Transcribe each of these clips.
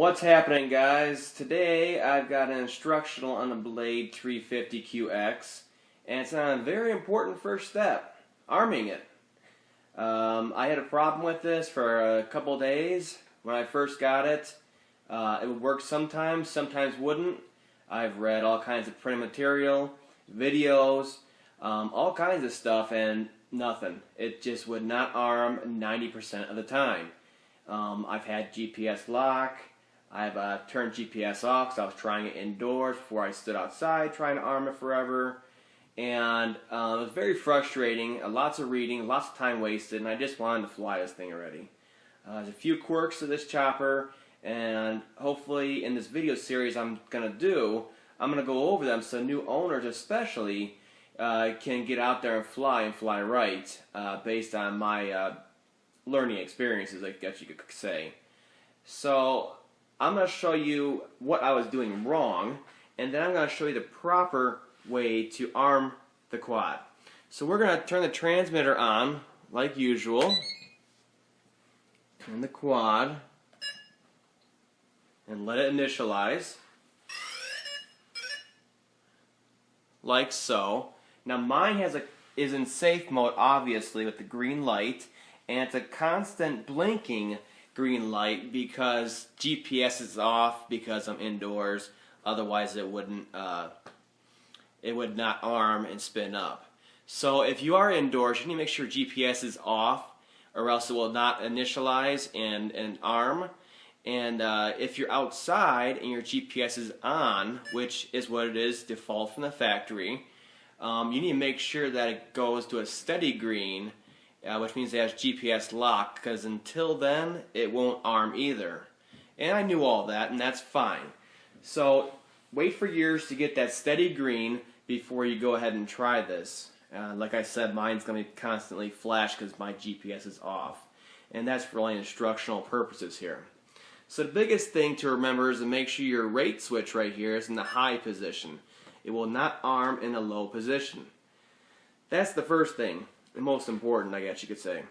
What's happening, guys? Today I've got an instructional on the Blade 350QX, and it's on a very important first step, arming it. I had a problem with this for a couple days when I first got it. It would work sometimes, sometimes wouldn't. I've read all kinds of printed material, videos, all kinds of stuff, and nothing. It just would not arm 90% of the time. I've had GPS lock. I've turned GPS off because I was trying it indoors before I stood outside trying to arm it forever. And it was very frustrating, lots of reading, lots of time wasted, and I just wanted to fly this thing already. There's a few quirks to this chopper, and hopefully in this video series I'm going to go over them so new owners especially can get out there and fly right based on my learning experiences, I guess you could say. So I'm going to show you what I was doing wrong, and then I'm going to show you the proper way to arm the quad. So we're going to turn the transmitter on, like usual, turn the quad, and let it initialize, like so. Now mine is in safe mode, obviously, with the green light, and it's a constant blinking green light because GPS is off because I'm indoors. Otherwise, it would not arm and spin up. So if you are indoors, you need to make sure GPS is off, or else it will not initialize and arm. And if you're outside and your GPS is on, which is what it is default from the factory, you need to make sure that it goes to a steady green, which means it has GPS lock, because until then it won't arm either. And I knew all that, and that's fine. So wait for yours to get that steady green before you go ahead and try this. Like I said, mine's going to constantly flash because my GPS is off. And that's for only instructional purposes here. So the biggest thing to remember is to make sure your rate switch right here is in the high position. It will not arm in a low position. That's the first thing, the most important, I guess you could say.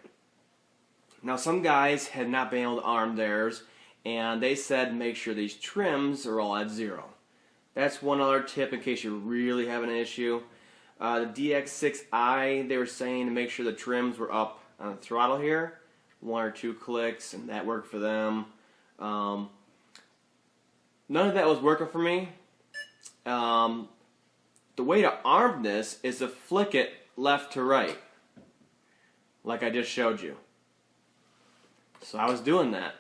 Now some guys had not been able to arm theirs, and they said make sure these trims are all at 0. That's one other tip in case you're really having an issue. The DX6i, they were saying to make sure the trims were up on the throttle here, 1 or 2 clicks, and that worked for them. None of that was working for me. The way to arm this is to flick it left to right, like I just showed you. So I was doing that.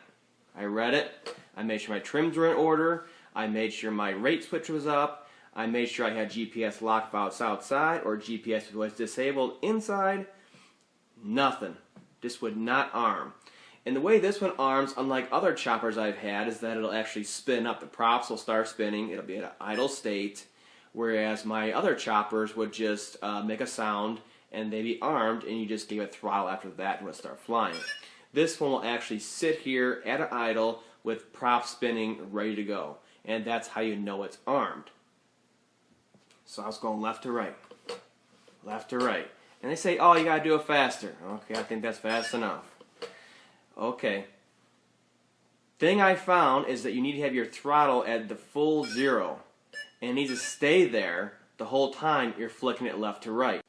I read it. I made sure my trims were in order. I made sure my rate switch was up. I made sure I had GPS lock if I was outside or GPS was disabled inside. Nothing. This would not arm. And the way this one arms, unlike other choppers I've had, is that it'll actually spin up. The props will start spinning. It'll be at an idle state. Whereas my other choppers would just make a sound and they'd be armed, and you just give it throttle after that and it'll start flying. This one will actually sit here at an idle with props spinning, ready to go. And that's how you know it's armed. So I was going left to right. Left to right. And they say, oh, you gotta do it faster. Okay, I think that's fast enough. Okay. Thing I found is that you need to have your throttle at the full 0. And it needs to stay there the whole time you're flicking it left to right.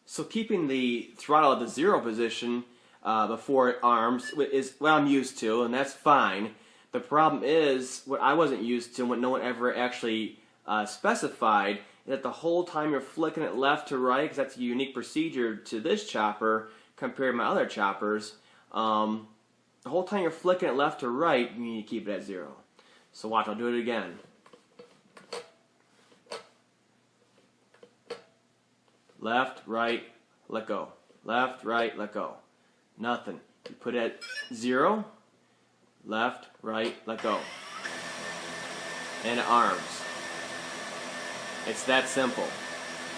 So keeping the throttle at the 0 position before it arms is what I'm used to, and that's fine. The problem is, what I wasn't used to, and what no one ever actually specified, is that the whole time you're flicking it left to right, because that's a unique procedure to this chopper compared to my other choppers, the whole time you're flicking it left to right, you need to keep it at 0. So watch, I'll do it again. Left, right, let go. Left, right, let go. Nothing. You put it at 0, left, right, let go. And it arms. It's that simple.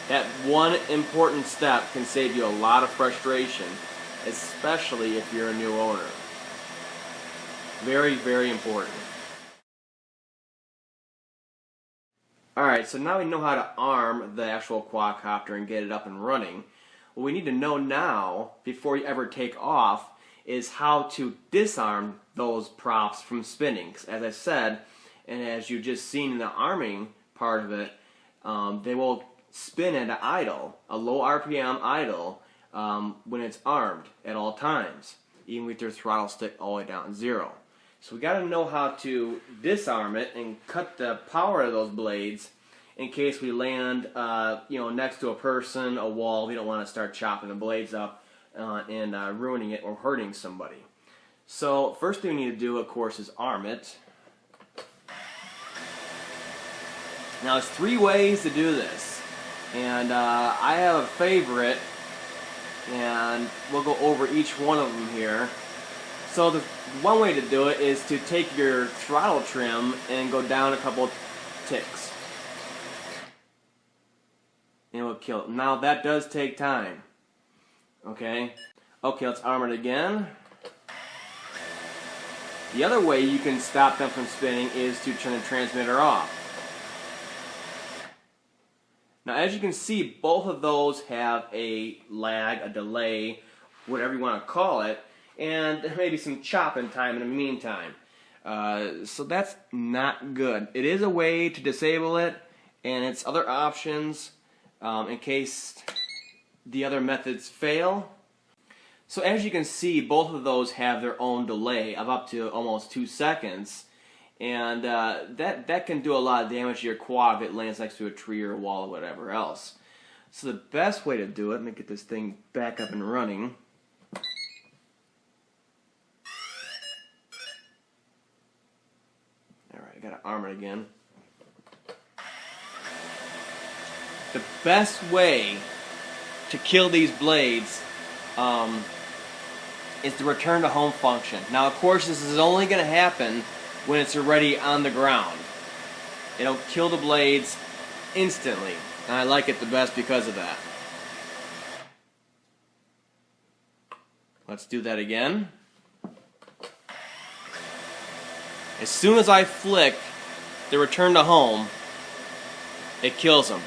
That one important step can save you a lot of frustration, especially if you're a new owner. Very, very important. Alright, so now we know how to arm the actual quadcopter and get it up and running. What we need to know now, before you ever take off, is how to disarm those props from spinning. 'Cause as I said, and as you just seen in the arming part of it, they will spin at an idle, a low RPM idle, when it's armed at all times, even with your throttle stick all the way down to 0. So we got to know how to disarm it and cut the power of those blades in case we land, next to a person, a wall. We don't want to start chopping the blades up and ruining it or hurting somebody. So first thing we need to do, of course, is arm it. Now there's 3 ways to do this, and I have a favorite, and we'll go over each one of them here. So the one way to do it is to take your throttle trim and go down a couple ticks. And it will kill it. Now that does take time. Okay, let's arm it again. The other way you can stop them from spinning is to turn the transmitter off. Now as you can see, both of those have a lag, a delay, whatever you want to call it, and there may be some chopping time in the meantime. So that's not good. It is a way to disable it, and it's other options in case the other methods fail. So as you can see, both of those have their own delay of up to almost 2 seconds, and that can do a lot of damage to your quad if it lands next to a tree or a wall or whatever else. So the best way to do it, let me get this thing back up and running. Alright, I gotta arm it again. The best way to kill these blades is the return to home function. Now of course this is only going to happen when it's already on the ground. It'll kill the blades instantly, and I like it the best because of that. Let's do that again. As soon as I flick the return to home, it kills them.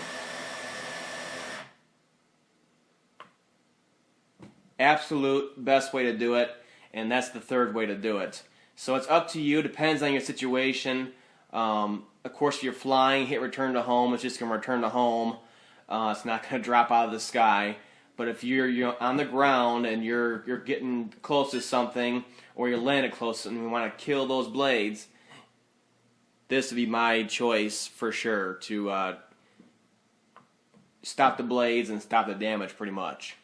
Absolute best way to do it, and that's the third way to do it. So it's up to you, depends on your situation. Of course, if you're flying, hit return to home, it's just going to return to home. It's not going to drop out of the sky. But if you're on the ground and you're getting close to something, or you're landed close and you want to kill those blades, this would be my choice for sure to stop the blades and stop the damage pretty much.